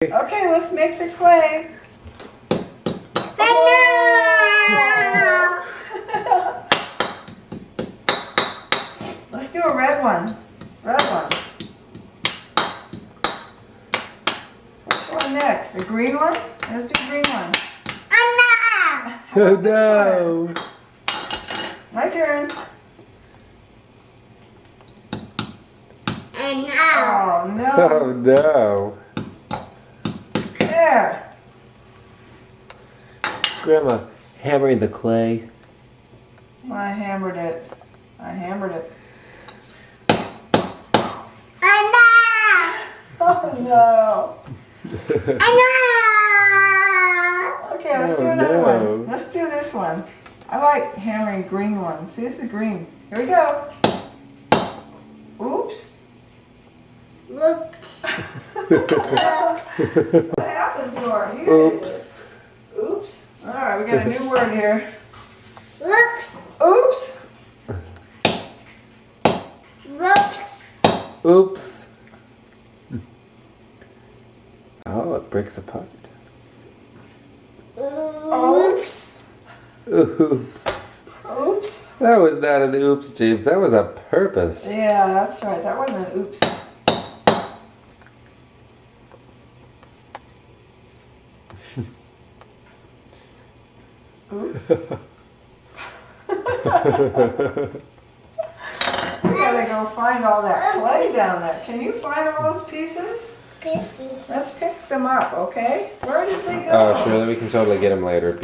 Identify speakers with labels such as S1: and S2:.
S1: Okay, let's make some clay. Let's do a red one. Red one. Which one next? The green one? Let's do green one.
S2: Oh no!
S1: My turn.
S2: Oh
S1: Oh no.
S2: Oh no!
S1: There.
S2: Grandma, hammering the clay.
S1: I hammered it. I hammered it. Oh no. Okay, let's do
S2: Oh,
S1: another
S2: no.
S1: one. Let's do this one. I like hammering green ones. See, this is green. Here we go. Oops. What happened, Laura? You
S2: Oops.
S1: did it. Oops. All right, we got a new word here. Oops.
S2: Oops. Oh, it breaks apart.
S1: Oops.
S2: Oops.
S1: Oops.
S2: That was not an oops, James. That was a purpose.
S1: Yeah, that's right. That wasn't an oops. Oops. We gotta go find all that clay down there. Can you find all those pieces? Let's pick them up, okay? Where did they go?
S2: Oh, Shirley, we can totally get him later.